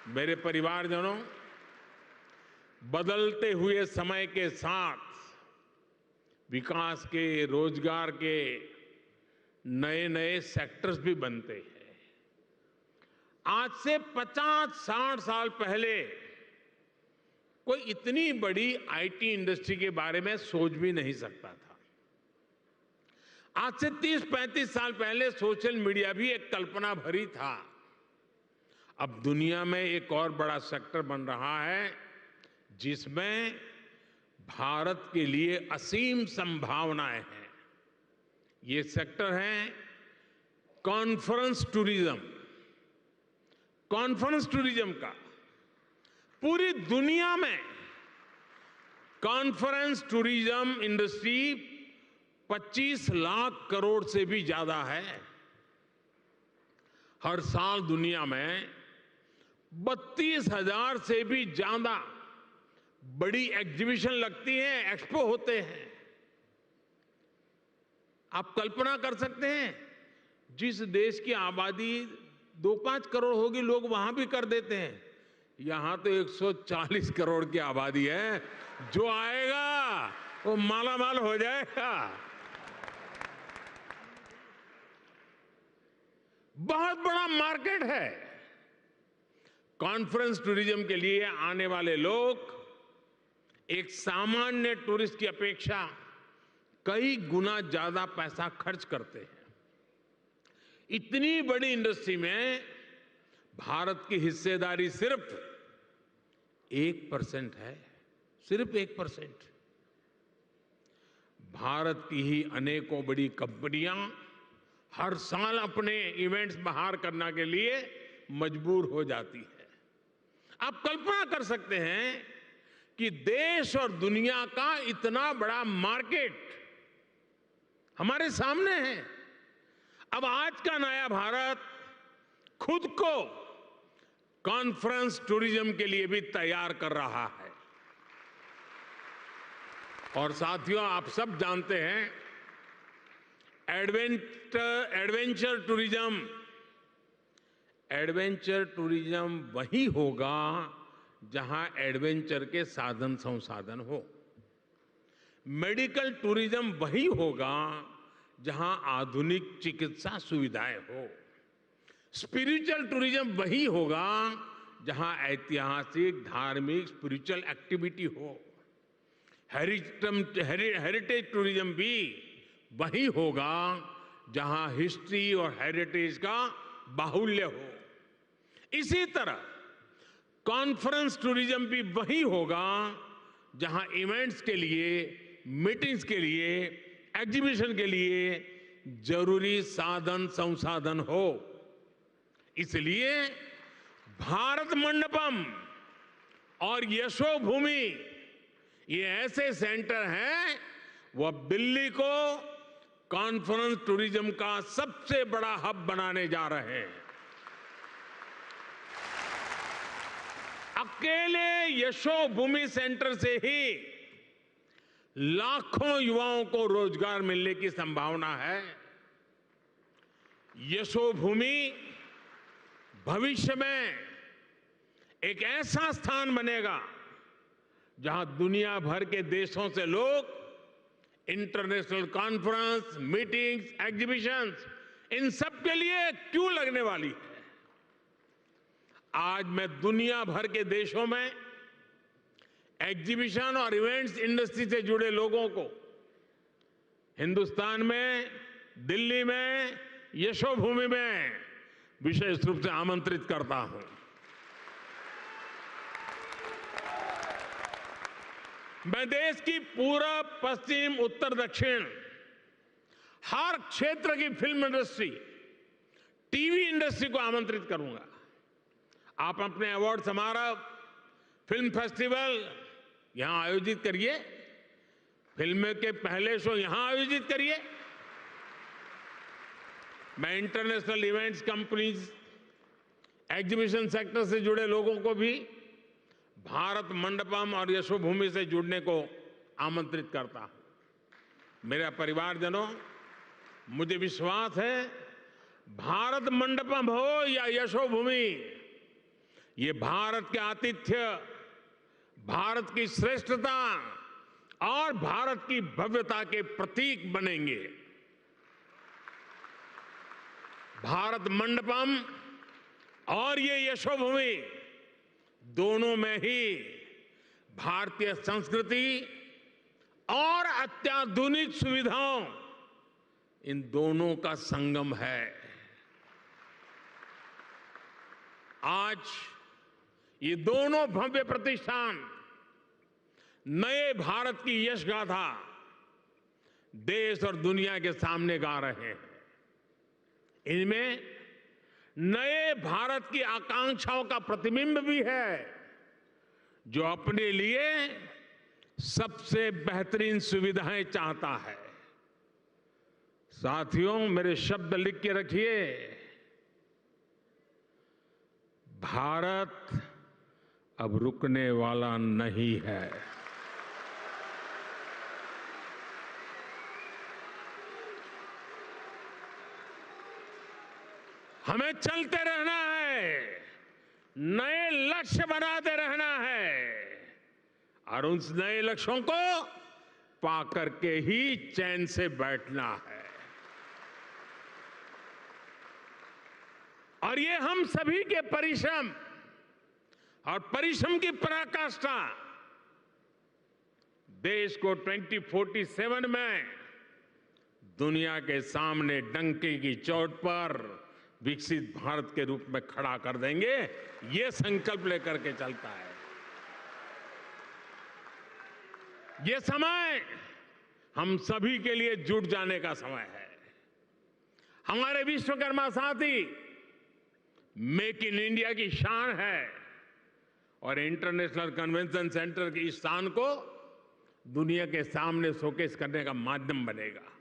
मेरे परिवारजनों, बदलते हुए समय के साथ विकास के, रोजगार के नए नए सेक्टर्स भी बनते हैं। आज से 50-60 साल पहले कोई इतनी बड़ी आईटी इंडस्ट्री के बारे में सोच भी नहीं सकता था। आज से 30-35 साल पहले सोशल मीडिया भी एक कल्पना भरी था। अब दुनिया में एक और बड़ा सेक्टर बन रहा है जिसमें भारत के लिए असीम संभावनाएं हैं। ये सेक्टर है कॉन्फ्रेंस टूरिज्म। कॉन्फ्रेंस टूरिज्म का पूरी दुनिया में conference tourism industry 25 lakh crore से भी ज्यादा है। हर साल दुनिया में 32,000 से भी ज्यादा बड़ी एग्जीबिशन लगती है, एक्सपो होते हैं। आप कल्पना कर सकते हैं, जिस देश की आबादी 2-5 करोड़ होगी लोग वहां भी कर देते हैं, यहां तो 140 करोड़ की आबादी है। जो आएगा वो माला माल हो जाएगा। बहुत बड़ा मार्केट है। कॉन्फ्रेंस टूरिज्म के लिए आने वाले लोग एक सामान्य टूरिस्ट की अपेक्षा कई गुना ज्यादा पैसा खर्च करते हैं। इतनी बड़ी इंडस्ट्री में भारत की हिस्सेदारी सिर्फ 1% है, सिर्फ 1%। भारत की ही अनेकों बड़ी कंपनियां हर साल अपने इवेंट्स बाहर करने के लिए मजबूर हो जाती है। आप कल्पना कर सकते हैं कि देश और दुनिया का इतना बड़ा मार्केट हमारे सामने है। अब आज का नया भारत खुद को कॉन्फ्रेंस टूरिज्म के लिए भी तैयार कर रहा है। और साथियों, आप सब जानते हैं, एडवेंचर टूरिज्म वही होगा जहां एडवेंचर के साधन संसाधन हो। मेडिकल टूरिज्म वही होगा जहां आधुनिक चिकित्सा सुविधाएं हो। स्पिरिचुअल टूरिज्म वही होगा जहां ऐतिहासिक, धार्मिक, स्पिरिचुअल एक्टिविटी हो। हेरिटेज टूरिज्म भी वही होगा जहां हिस्ट्री और हेरिटेज का बाहुल्य हो। इसी तरह कॉन्फ्रेंस टूरिज्म भी वही होगा जहां इवेंट्स के लिए, मीटिंग्स के लिए, एग्जीबिशन के लिए जरूरी साधन संसाधन हो। इसलिए भारत मंडपम और यशोभूमि ये ऐसे सेंटर हैं, वो अब दिल्ली को कॉन्फ्रेंस टूरिज्म का सबसे बड़ा हब बनाने जा रहे हैं। अकेले यशोभूमि सेंटर से ही लाखों युवाओं को रोजगार मिलने की संभावना है। यशोभूमि भविष्य में एक ऐसा स्थान बनेगा जहां दुनिया भर के देशों से लोग इंटरनेशनल कॉन्फ्रेंस, मीटिंग्स, एग्जीबिशंस, इन सब के लिए क्यों लगने वाली है। आज मैं दुनिया भर के देशों में एग्जीबिशन और इवेंट्स इंडस्ट्री से जुड़े लोगों को हिंदुस्तान में, दिल्ली में, यशोभूमि में विशेष रूप से आमंत्रित करता हूं। मैं देश की पूरब, पश्चिम, उत्तर, दक्षिण हर क्षेत्र की फिल्म इंडस्ट्री, टीवी इंडस्ट्री को आमंत्रित करूंगा। आप अपने अवार्ड समारोह, फिल्म फेस्टिवल यहां आयोजित करिए। फिल्म के पहले शो यहां आयोजित करिए। मैं international events companies, exhibition sector से जुड़े लोगों को भी भारत मंडपम और यशोभूमि से जुड़ने को आमंत्रित करता हूं। मेरा परिवारजनों, मुझे विश्वास है, भारत मंडपम हो या यशोभूमि, ये भारत के आतिथ्य, भारत की श्रेष्ठता और भारत की भव्यता के प्रतीक बनेंगे। भारत मंडपम और ये यशोभूमि दोनों में ही भारतीय संस्कृति और अत्याधुनिक सुविधाओं, इन दोनों का संगम है। आज ये दोनों भव्य प्रतिष्ठान नए भारत की यश गाथा देश और दुनिया के सामने गा रहे हैं। इनमें नए भारत की आकांक्षाओं का प्रतिबिंब भी है, जो अपने लिए सबसे बेहतरीन सुविधाएं चाहता है। साथियों, मेरे शब्द लिख के रखिए। भारत अब रुकने वाला नहीं है। हमें चलते रहना है, नए लक्ष्य बनाते रहना है और उन नए लक्ष्यों को पाकर के ही चैन से बैठना है। और ये हम सभी के परिश्रम और परिश्रम की पराकाष्ठा देश को 2047 में दुनिया के सामने डंके की चोट पर विकसित भारत के रूप में खड़ा कर देंगे। ये संकल्प लेकर के चलता है। ये समय हम सभी के लिए जुट जाने का समय है। हमारे विश्वकर्मा साथी मेक इन इंडिया की शान है और इंटरनेशनल कन्वेंशन सेंटर की इस शान को दुनिया के सामने शोकेस करने का माध्यम बनेगा।